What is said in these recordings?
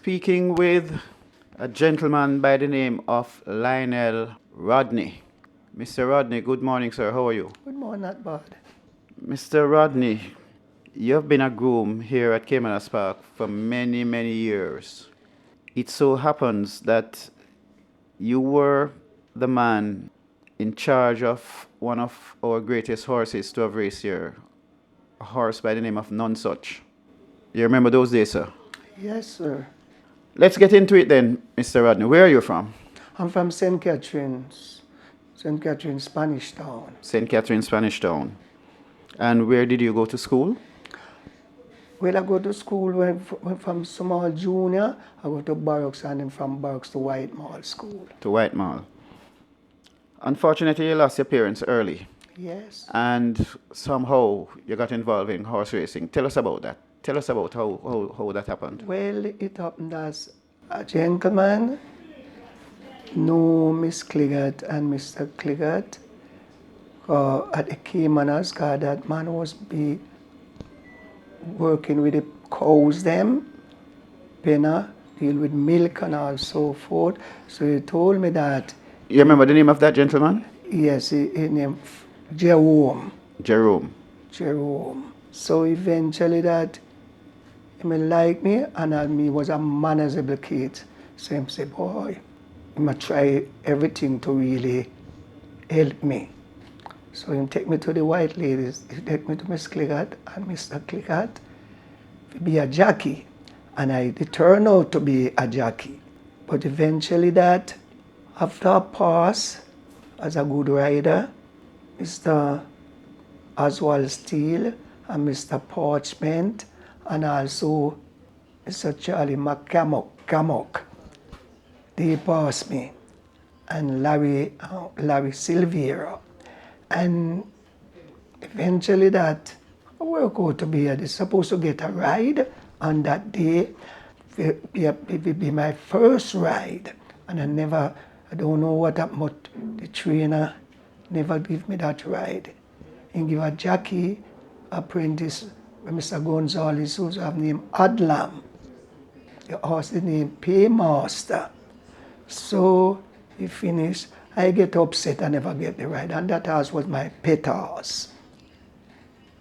speaking with a gentleman by the name of Lionel Rodney. Mr. Rodney, good morning, sir. How are you? Good morning, not bad. Mr. Rodney, you've been a groom here at Caymanas Park for many, many years. It so happens that you were the man in charge of one of our greatest horses to have raced here, a horse by the name of None Such. You remember those days, sir? Yes, sir. Let's get into it then, Mr. Rodney. Where are you from? I'm from St. Catherine's, Spanish Town. St. Catherine, Spanish Town. And where did you go to school? Well, I go to school went from small junior, I go to Barracks, and then from Barracks to White Mall School. To White Mall. Unfortunately, you lost your parents early. Yes. And somehow you got involved in horse racing. Tell us about that. Tell us about how that happened. Well, it happened as a gentleman knew Miss Cliggott and Mr. Cliggott at the Caymanas, because that man was working with the cows them, penna, deal with milk and all so forth. So he told me that. You remember the name of that gentleman? Yes, his name Jerome. Jerome. Jerome. So eventually that he like me, and me was a manageable kid. So he said, boy, he must try everything to really help me. So he take me to the white ladies. He take me to Miss Cliggott and Mr. Cliggott to be a jockey. And it turned out to be a jockey. But eventually that, after a pass as a good rider, Mr. Oswald Steele and Mr. Parchment and also Mr. Charlie McCammock, they passed me, and Larry Silvera. And eventually that I work out to be supposed to get a ride on that day. It would be my first ride. And I don't know what happened, but the trainer never give me that ride. He give a jockey apprentice, Mr. Gonzalez, who's have name Adlam. The horse the name Paymaster. So he finished. I get upset, I never get the ride. And that horse was my pet horse.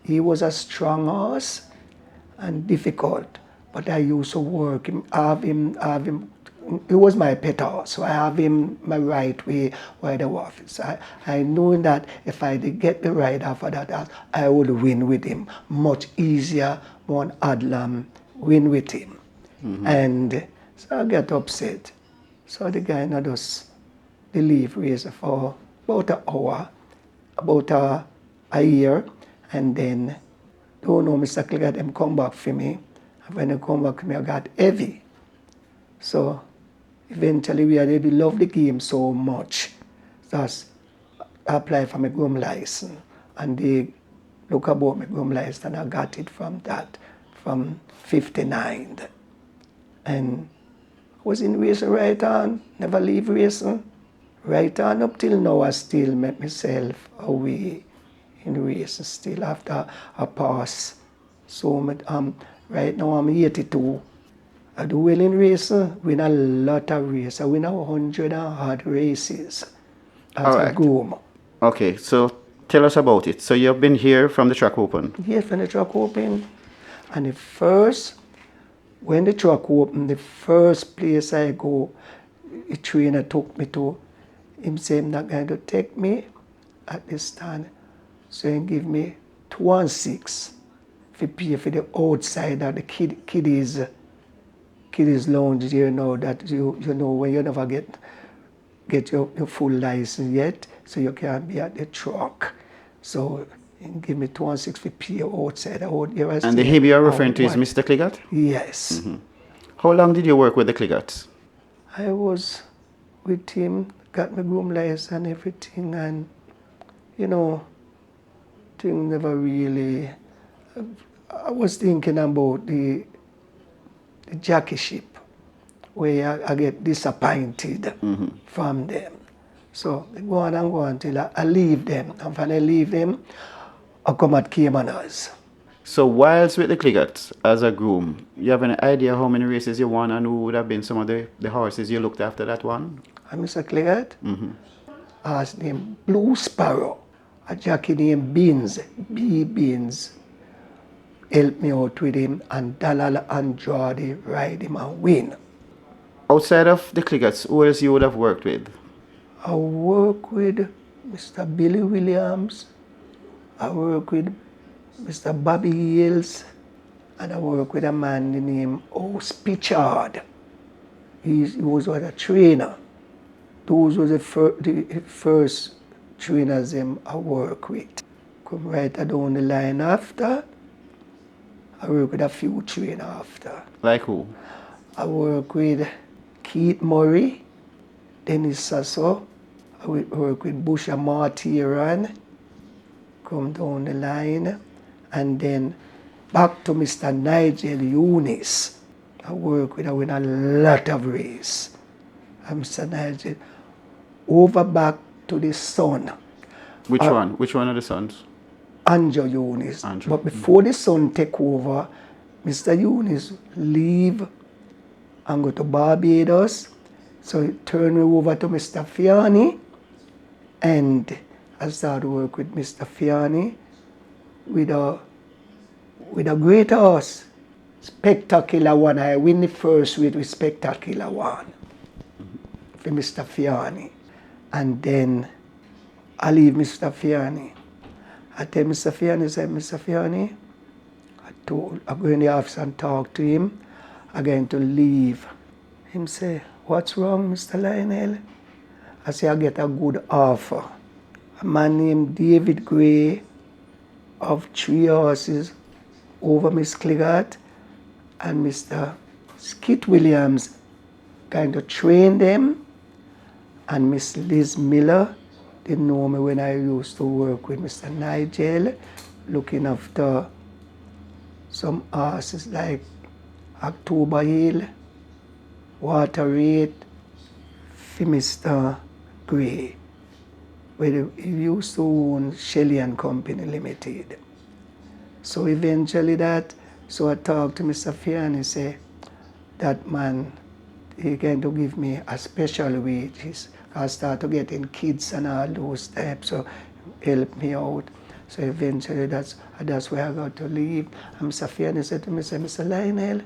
He was a strong horse and difficult, but I used to work him, have him. He was my pet horse, so I have him my right way where the office. I knew that if I did get the ride after that horse, I would win with him. Much easier one Adlam win with him. Mm-hmm. And so I get upset. So the guy now just the leave race for about an hour, about a year, and then don't know Mr. Cliggott them come back for me. And when they come back for me, I got heavy. So eventually we love the game so much that I applied for my groom license, and they look about my groom license, and I got it from 59. And I was in racing right on, never leave racing. Right on up till now, I still make myself away in racing, still after a pass. So right now I'm 82. I do well in racing, win a lot of races. I win 100 odd races as a groom. Okay, so tell us about it. So you've been here from the track open? Yes, from the track open. And when the track opened, the first place I go, the trainer took me to. Him said he's not going to take me at this stand. So he give me 216 to pay for the outside of the kiddies lounge there now, that you know when you never get your full license yet, so you can't be at the truck. So he give me 216 to pay outside. And the him you're referring to is Mr. Cliggott? Yes. Mm-hmm. How long did you work with the Cliggotts? I was with him, got my groom license and everything, and things never really. I was thinking about the jockeyship, where I get disappointed from them. So I go on till I leave them, and when I leave them, I come at Caymanas. So whilst with the Cliggotts as a groom, you have an idea how many races you won and who would have been some of the horses you looked after that one? And Mr. Clegg, horse named Blue Sparrow, a jockey named Beans, B. Beans, helped me out with him, and Dalal and Jordy ride him and win. Outside of the Cliggotts, who else you would have worked with? I work with Mr. Billy Williams, I work with Mr. Bobby Hills, and I work with a man named Ous Pichard. He was a trainer. Those were the first trainers I work with. Come right down the line after, I work with a few trainers after. Like who? I work with Keith Murray, Dennis Sasso, I work with Busha Martiran, come down the line, and then back to Mr. Nigel Eunice. I win a lot of race. And Mr. Nigel, over back to the son. Which one? Which one of the sons? Andrew Eunice. Andrew. But before the son take over, Mr. Eunice leave and go to Barbados. So he turned me over to Mr. Fiani, and I started to work with Mr. Fiani with a great horse, Spectacular One. I win the first weight with Spectacular One for Mr. Fiani. And then I leave Mr. Fiani. I tell Mr. Fiani, Mr. Fiani, I go in the office and talk to him. I'm going to leave. Him say, what's wrong, Mr. Lionel? I say, I get a good offer. A man named David Gray of 3 horses over Miss Cliggott and Mr. Skit Williams kind of train them, and Miss Liz Miller, they know me when I used to work with Mr. Nigel, looking after some horses like October Hill, Water Rate, for Mr. Gray, where he used to own Shelley and Company Limited. So eventually so I talked to Mr. Fiani, say, that man, he going to give me a special wages. I start to get in kids and all those types, so help me out. So eventually that's where I got to leave. And Mr. Fiani said to me, say, Mr. Lionel,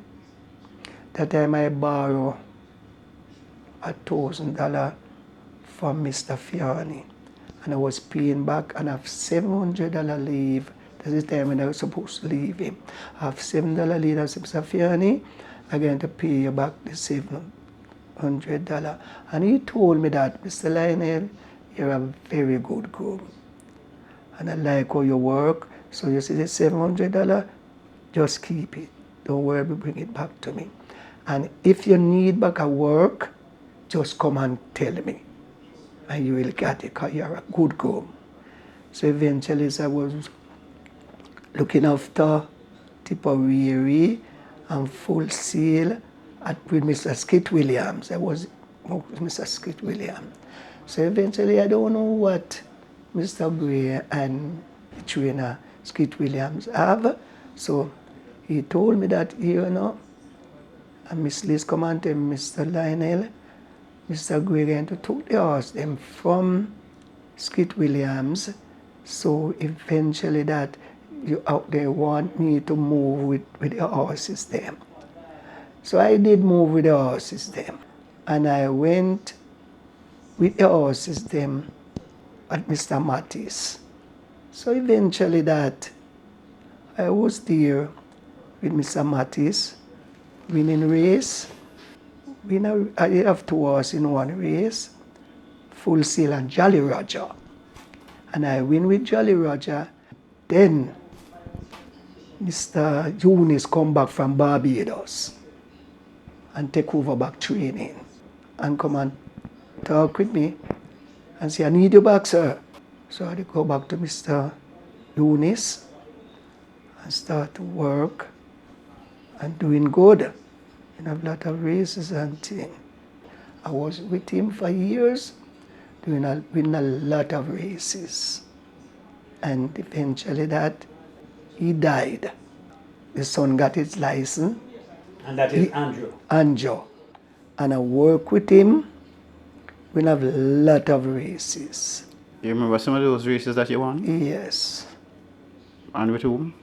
that time I borrow $1,000 from Mr. Fiani, and I was paying back, and I have $700 leave. That's the time when I was supposed to leave him. I have $7 leave. I said, Mr. Fiani, I'm going to pay you back the $700. And he told me that, Mr. Lionel, you're a very good groom, and I like how you work. So you see the $700, just keep it. Don't worry, bring it back to me. And if you need back a work, just come and tell me, and you will get it, because you're a good groom. So eventually I was looking after Tipperary and Full Sail with Mr. Skit Williams. I was with Mr. Skit Williams. So eventually I don't know what Mr. Gray and the trainer Skit Williams have. So he told me that, and Miss Liz come and tell Mr. Lionel, Mr. Gray going to take the horse them from Skit Williams. So eventually that you out there want me to move with the horses them. So I did move with the horses them. And I went with the horses them at Mr. Mattis. So eventually that I was there with Mr. Mattis, winning race. I did have 2 horses in one race, Full Sail and Jolly Roger. And I win with Jolly Roger. Then Mr. Eunice come back from Barbados and take over back training and come and talk with me and say, I need you back, sir. So I go back to Mr. Eunice and start to work and doing good. And have a lot of races and things. I was with him for years, winning a lot of races. And eventually that, he died. the son got his license. And that is Andrew. Andrew. And I work with him. We have a lot of races. You remember some of those races that you won? Yes. And with whom?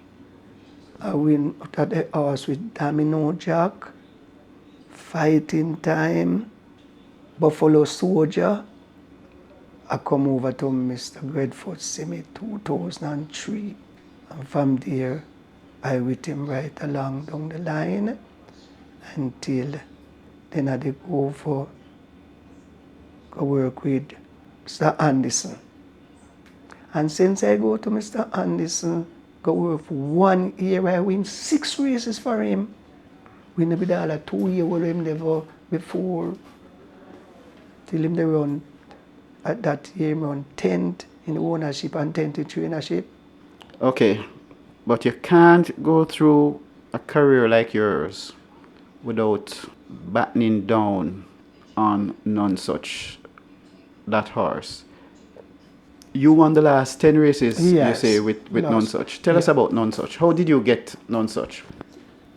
I win at the horse with Domino Jack, Fighting Time, Buffalo Soldier. I come over to Mr. Gredford Simi 2003. And from there, I with him right along down the line until then I did go work with Mr. Anderson. And since I go to Mr. Anderson, go work for 1 year, I win 6 races for him. We never did all a 2 years with him never before. Till him they run, at that year, run 10th in the ownership and 10th in trainership. Okay, but you can't go through a career like yours without battening down on none such that horse. You won the last 10 races, Yes, you say, with none such. Tell us about none such. How did you get none such?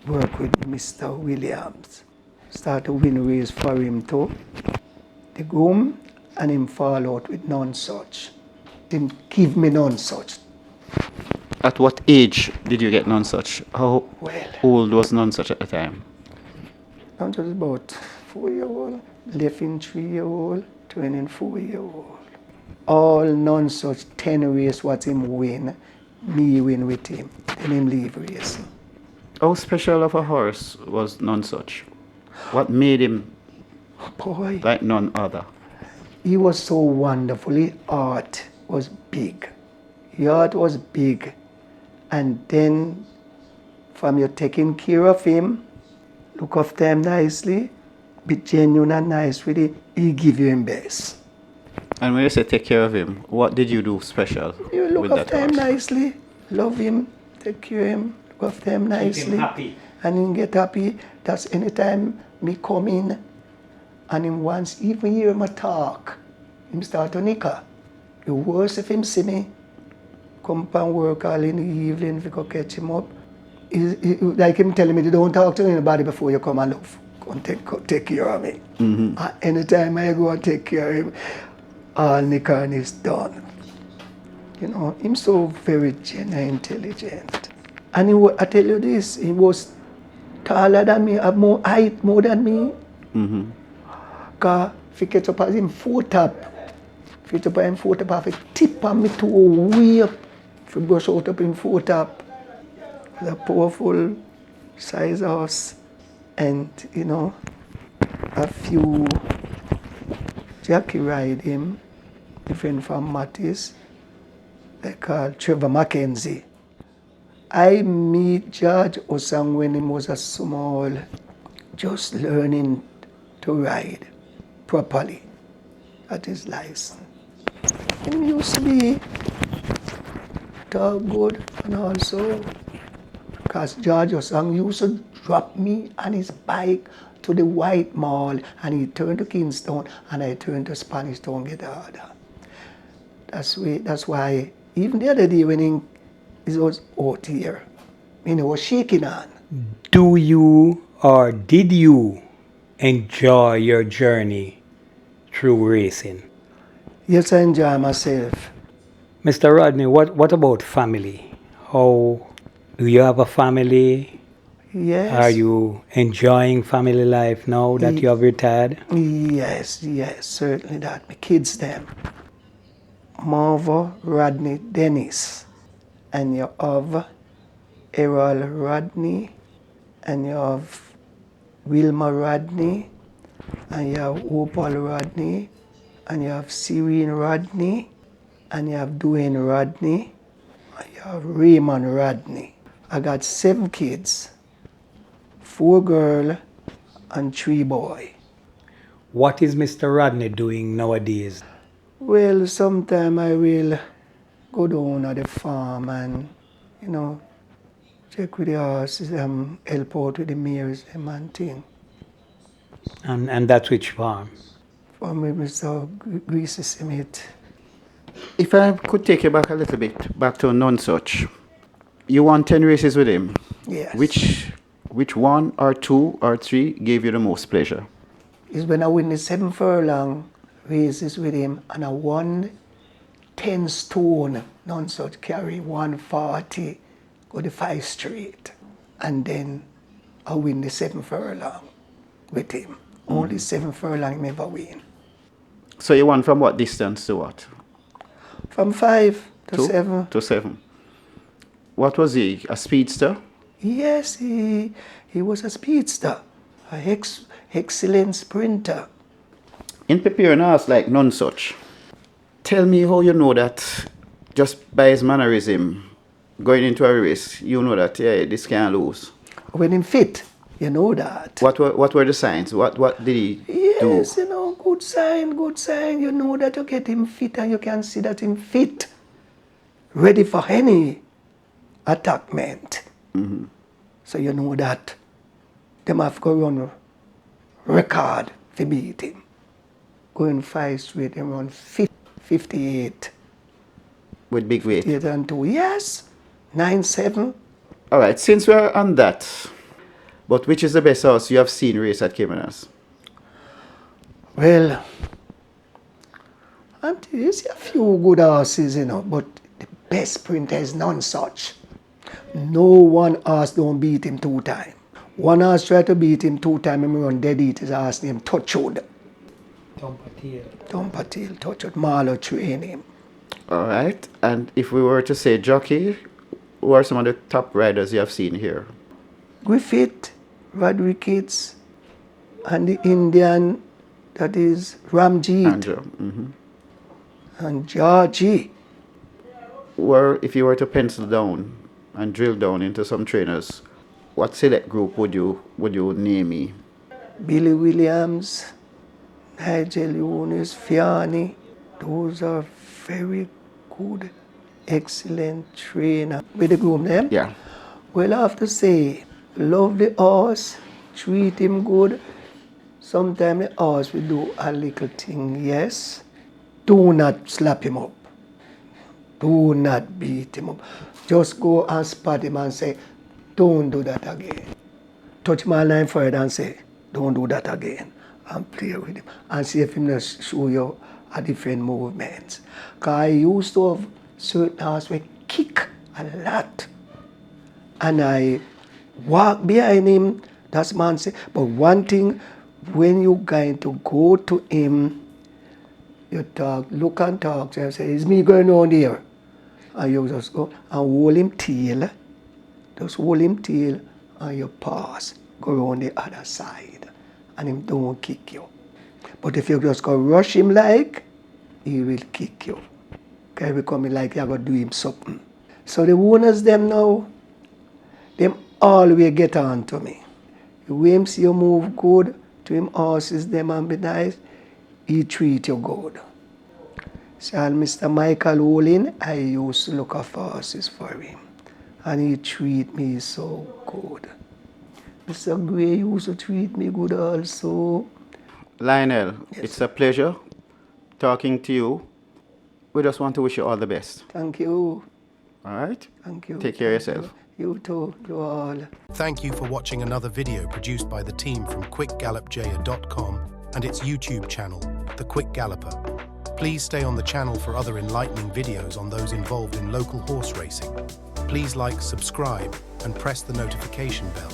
Work with Mr. Williams. Start to win race for him too. The Groom, and him fall out with none such. Him give me none such. At what age did you get none such? How Well, old was none such at the time? I'm just about 4-year-old, left in 3-year-old, turning 4-year-old. All none such 10 race what him win, me win with him. Then him leave racing. How special of a horse was none such? What made him Boy, like none other? he was so wonderful. His heart was big. His heart was big. And then from you taking care of him, look after him nicely, be genuine and nice with it, he give you him best. And when you say take care of him, what did you do special You look with that after him horse? nicely, love him, take care of him, look after him nicely. Keep him happy. And him get happy. That's anytime me come in and him once even hear him talk, him start to nicker. The worst if him see me, come and work all in the evening if you go catch him up. Like him telling me, don't talk to anybody before you come and look. Come take care of me. And anytime I go and take care of him, all nicker and is done. You know, him so very genuine, intelligent. And I tell you this, he was taller than me, have more height more than me. Because if you catch up as him foot up, if you catch up as him foot up, I have to tip on me to way up, if you brush out up in foot up. It's a powerful size horse. And, you know, a few Jackie ride him, different from Mattis, they call Trevor Mackenzie. I meet George Osang when he was a small, just learning to ride properly at his license. He used to be dog good, and also because George Osang used to drop me on his bike to the White Mall, and he turned to Kingston, and I turned to Spanish Town get the order. That's why even the other day when he was out here, he was shaking on. Do you or did you enjoy your journey through racing? Yes, I enjoy myself. Mr. Rodney, what about family? How do you have a family? Yes. Are you enjoying family life now that you have retired? Yes, certainly that. My kids them. Marva Rodney Dennis. And you have Errol Rodney. And you have Wilma Rodney. And you have Opal Rodney. And you have Serene Rodney. And you have Dwayne Rodney. And you have Raymond Rodney. I got 7 kids. 4 girls and 3 boys. What is Mr. Rodney doing nowadays? Well, sometime I will go down at the farm and, you know, check with the horses, help out with the mares and thing. And that's which farm? For me, Mr. Greasy Smith. If I could take you back a little bit, back to none such. You won 10 races with him. Yes. Which one or two or three gave you the most pleasure? Is when I win the 7 furlong races with him, and I won 10 stone, none such carry 140, go the 5 straight. And then I win the 7 furlong with him. Only 7 furlong never win. So you won from what distance to what? From 5 to 7. To 7. What was he? A speedster? Yes, he was a speedster, an excellent sprinter. In preparing us like none such, tell me how you know that just by his mannerism, going into a race, you know that, yeah, this can't lose. When him fit, you know that. What were the signs? What did he do? Yes, you know, good sign. You know that you get him fit and you can see that him fit, ready for any attackment. Mm-hmm. So you know that them have to run record to beat him. Going 5 straight, him run 58. With big weight? 58 and 2, yes. 9-7. All right, since we're on that, but which is the best horse you have seen race at Caymanas? Well, you see a few good horses, you know, but the best sprinter is none such. No one horse don't beat him 2 times. One horse tried to beat him 2 times, and run dead eat his horse named Touchwood. Touchwood, Touchwood. Marlow train him. All right, and if we were to say jockey, who are some of the top riders you have seen here? Griffith, Rodriguez, and the Indian, that is Ramjeet. Andrew. Mm-hmm. And Georgie. Or if you were to pencil down and drill down into some trainers, what select group would you name me? Billy Williams, Nigel Younes, Fiani. Those are very good, excellent trainer. With the groom them? Yeah. Well, I have to say, love the horse, treat him good. Sometimes the horse will do a little thing, yes. Do not slap him up. Do not beat him up. Just go and spot him and say, don't do that again. Touch my line forward and say, don't do that again. And play with him. And see if he will show you a different movements. Because I used to have certain horses where kick a lot. And I walk behind him, that's man say. But one thing, when you're going to go to him, you talk, look and talk to him, say, is me going on there? And you just go and hold him tail. Just hold him tail and you pass. Go on the other side. And him don't kick you. But if you just go rush him like, he will kick you. Okay, becoming like you're going to do him something. So the owners them now, them always get on to me. The way him see you move good, to him horses them and be nice, he treat you good. So Mr. Michael Olin, I used to look after horses for him. And he treat me so good. Mr. Gray used to treat me good also. Lionel, Yes. It's a pleasure talking to you. We just want to wish you all the best. Thank you. All right? Thank you. Take care of Thank yourself. You too, you all. Thank you for watching another video produced by the team from quickgallopjaya.com and its YouTube channel, The Quick Galloper. Please stay on the channel for other enlightening videos on those involved in local horse racing. Please like, subscribe, and press the notification bell.